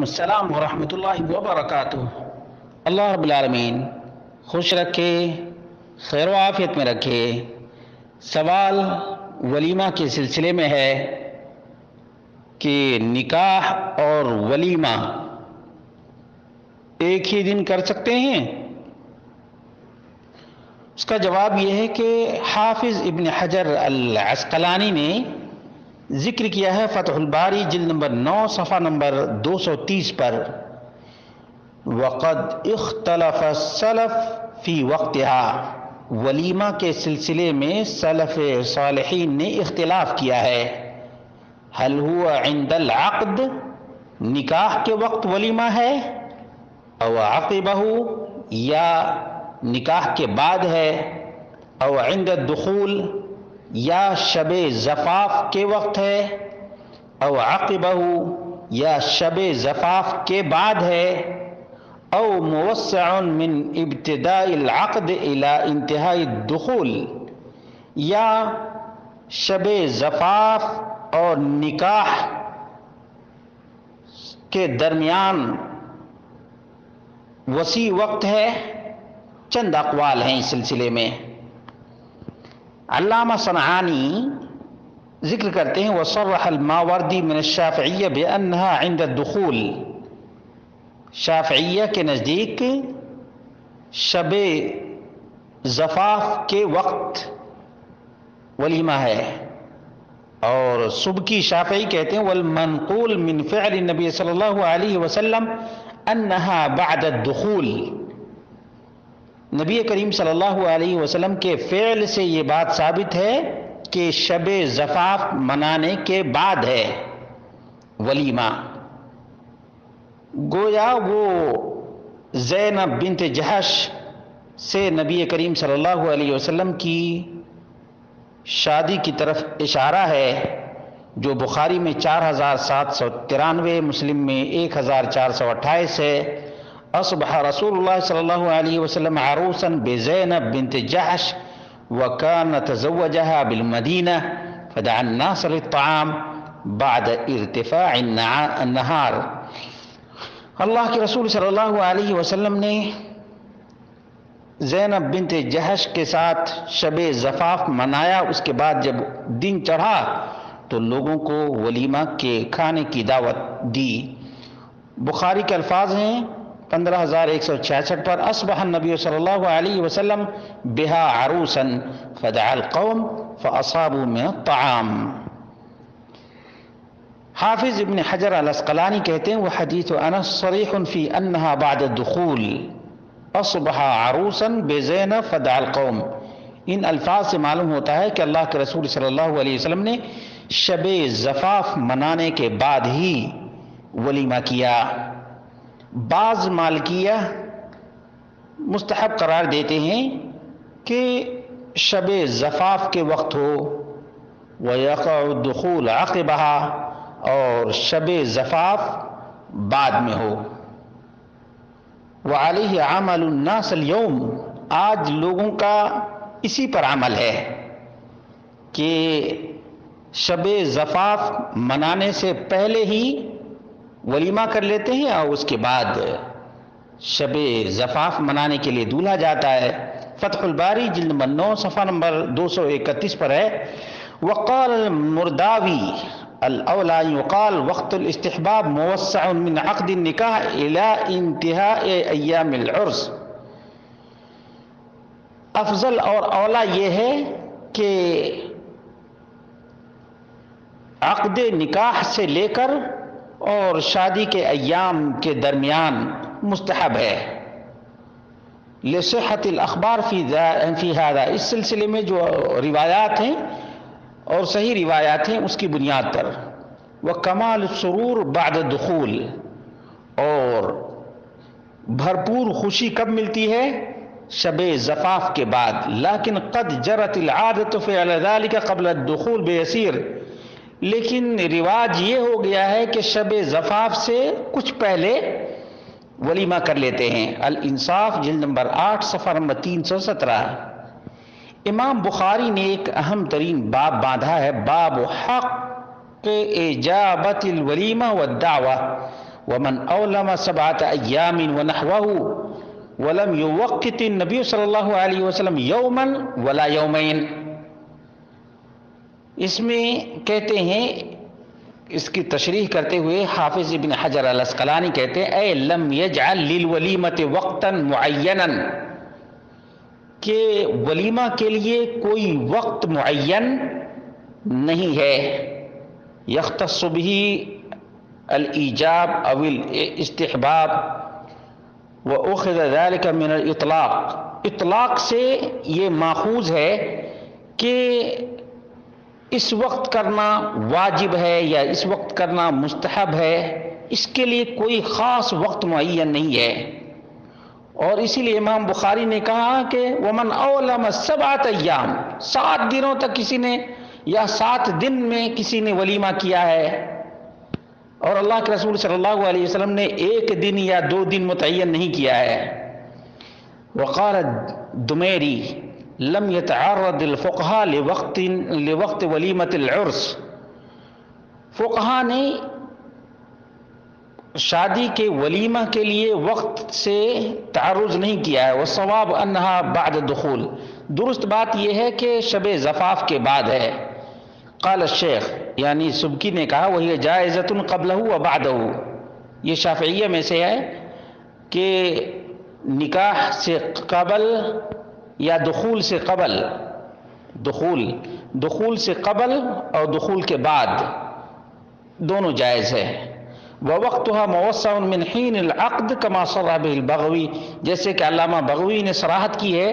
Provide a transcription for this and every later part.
السلام ورحمۃ اللہ وبرکاتہ۔ اللہ رب العالمین خوش رکھے، خیر و عافیت میں رکھے۔ سوال ولیمہ کے سلسلے میں ہے کہ نکاح اور ولیمہ ایک ہی دن کر سکتے ہیں؟ اس کا جواب یہ ہے کہ حافظ ابن حجر العسقلانی نے ذکر کیا ہے فتح الباری جلد نمبر 9 صفحہ نمبر 230 پر، وقد اختلف السلف فی وقتها، ولیمہ کے سلسلے میں سلف صالحین نے اختلاف کیا ہے۔ هل هو عند العقد، نکاح کے وقت ولیمہ ہے، او عقبہ، یا نکاح کے بعد ہے، او عند الدخول، یا شب زفاف کے وقت ہے، او عقبہ، یا شب زفاف کے بعد ہے، او موسع من ابتداء العقد الى انتہاء الدخول، یا شب زفاف اور نکاح کے درمیان وسیع وقت ہے۔ چند اقوال ہیں اس سلسلے میں۔ علامہ صنعانی ذکر کرتے ہیں وصرح الماوردی من الشافعیہ بأنها عند الدخول، شافعیہ کے نزدیک شب زفاف کے وقت ولیمہ ہے، اور سبکی شافعی کہتے ہیں والمنقول من فعل النبی صلی اللہ علیہ وسلم انها بعد الدخول، نبی کریم صلی اللہ علیہ وسلم کے فعل سے یہ بات ثابت ہے کہ شب زفاف منانے کے بعد ہے ولیمہ۔ گویا وہ زینب بنت جہش سے نبی کریم صلی اللہ علیہ وسلم کی شادی کی طرف اشارہ ہے، جو بخاری میں 4793، مسلم میں 1428 ہے۔ اصبح رسول اللہ صلی اللہ علیہ وسلم عروسا بزینب بنت جحش وكان تزوجها بالمدینہ فدعا الناس للطعام بعد ارتفاع النہار۔ اللہ کے رسول صلی اللہ علیہ وسلم نے زینب بنت جحش کے ساتھ شب زفاف منایا، اس کے بعد جب دن چڑھا تو لوگوں کو ولیمہ کے کھانے کی دعوت دی۔ بخاری کے الفاظ ہیں 15166 پر، اصبح النبی صلی اللہ علیہ وسلم بها عروسا فدعا القوم فاصابوا من الطعام۔ حافظ ابن حجر العسقلانی کہتے ہیں وحدیث انس صریح فی انها بعد الدخول، اصبح عروسا بزینب فدعا القوم۔ ان الفاظ سے معلوم ہوتا ہے کہ اللہ کے رسول صلی اللہ علیہ وسلم نے شب زفاف منانے کے بعد ہی ولیمہ کیا۔ بعض مالکیہ مستحب قرار دیتے ہیں کہ شب زفاف کے وقت ہو، وَيَقَعُ الدُّخُولُ عَقِبَهَا، اور شب زفاف بعد میں ہو۔ وَعَلَيْهِ عَمَلُ النَّاسِ الْيَوْمِ، آج لوگوں کا اسی پر عمل ہے کہ شب زفاف منانے سے پہلے ہی ولیمہ کر لیتے ہیں، اور اس کے بعد شب زفاف منانے کے لیے دولہا جاتا ہے۔ فتح الباری جلد نمبر 9 صفحہ نمبر 231 پر ہے، وقال المرداوی الاولا يقال وقت الاستحباب موسع من عقد النکاح الى انتہاء ایام العرس۔ افضل اور اولا یہ ہے کہ عقد نکاح سے لے کر اور شادی کے ایام کے درمیان مستحب ہے۔ لصحت الاخبار فی ھذا، اس سلسلے میں جو روایات ہیں اور صحیح روایات ہیں اس کی بنیاد پر۔ وکمال السرور بعد الدخول، اور بھرپور خوشی کب ملتی ہے؟ شب زفاف کے بعد۔ لیکن قد جرت العادۃ فعل ذلك قبل الدخول بیسیر، لیکن رواج یہ ہو گیا ہے کہ شب زفاف سے کچھ پہلے ولیمہ کر لیتے ہیں۔ الانصاف جلد نمبر 8 صفحہ نمبر 317۔ امام بخاری نے ایک اہم ترین باب باندھا ہے، باب حق اجابت الولیمہ والدعوہ، ومن اولم سبعۃ ایام ونحوہ ولم یوقت النبی صلی اللہ علیہ وسلم یوما ولا یومین. اس میں کہتے ہیں، اس کی تشریح کرتے ہوئے حافظ ابن حجر العسقلانی کہتے ہیں اے لم یجعل للولیمۃ وقتا معینا، کہ ولیمہ کے لیے کوئی وقت معین نہیں ہے. یختص به الایجاب او الاستحباب واخذ ذلك من الاطلاق. اطلاق سے یہ ماخوذ ہے کہ اس وقت کرنا واجب ہے یا اس وقت کرنا مستحب ہے، اس کے لیے کوئی خاص وقت معین نہیں ہے. اور اسی لیے امام بخاری نے کہا کہ ومن اولم سبعۃ ایام، 7 دنوں تک کسی نے یا 7 دن میں کسی نے ولیمہ کیا ہے. اور اللہ کے رسول صلی اللہ علیہ وسلم نے 1 دن یا 2 دن متعین نہیں کیا ہے. وقال الدمیری لم يتعرض الفقهاء لوقت ولیمۃ العرس. فقہا نے شادی کے ولیمہ کے لیے وقت سے تعرض نہیں کیا ہے. والصواب انہا بعد الدخول، درست بات یہ ہے کہ شب زفاف کے بعد ہے. قال الشیخ یعنی سبکی نے کہا وہی جائزۃ قبلہ و بعدہ. یہ شافعیہ میں سے ہے کہ نکاح سے قبل یا دخول سے قبل، دخول سے قبل اور دخول کے بعد دونوں جائز ہے. ووقتها موسع من حین العقد كما صرح به البغوی، جیسے کہ علامہ بغوی نے صراحت کی ہے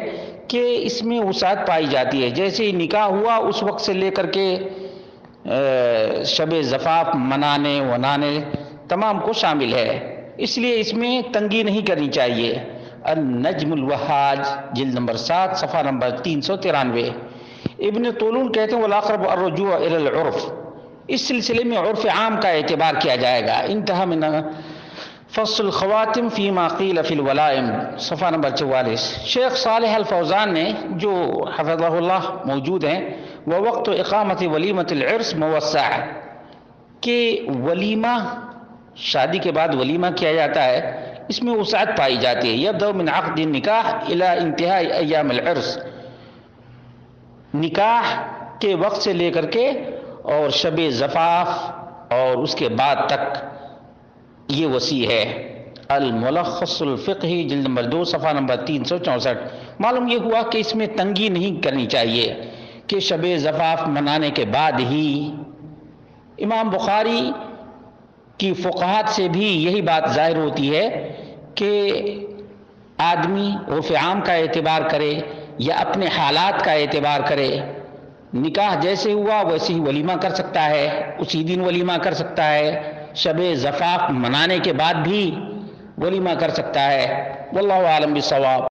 کہ اس میں وسعت پائی جاتی ہے. جیسے ہی نکاح ہوا اس وقت سے لے کر کے شب زفاف منانے ونانے تمام کو شامل ہے، اس لیے اس میں تنگی نہیں کرنی چاہیے. النجم الوہاج جلد نمبر 7 صفحہ نمبر 393. ابن طولون کہتے ہیں والاقرب الرجوع الى العرف، اس سلسلے میں عرف عام کا اعتبار کیا جائے گا. انتہا من فصل الخواتم فیما قیل فی الولائم صفحہ نمبر 44. شیخ صالح الفوزان نے جو حفظہ اللہ موجود ہیں ووقت اقامت ولیمۃ العرس موسع، کہ ولیمہ شادی کے بعد ولیمہ کیا جاتا ہے اس میں وسعت پائی جاتی ہے. یبدأ من عقد النکاح الى انتہاء ایام العرس، نکاح کے وقت سے لے کر کے اور شب زفاف اور اس کے بعد تک یہ وسیع ہے. الملخص الفقہی جلد نمبر 2 صفحہ نمبر 364. معلوم یہ ہوا کہ اس میں تنگی نہیں کرنی چاہیے کہ شب زفاف منانے کے بعد ہی. امام بخاری کی فقہات سے بھی یہی بات ظاہر ہوتی ہے کہ آدمی عرف عام کا اعتبار کرے یا اپنے حالات کا اعتبار کرے. نکاح جیسے ہوا ویسے ہی ولیمہ کر سکتا ہے، اسی دن ولیمہ کر سکتا ہے، شب زفاف منانے کے بعد بھی ولیمہ کر سکتا ہے. واللہ اعلم بالصواب.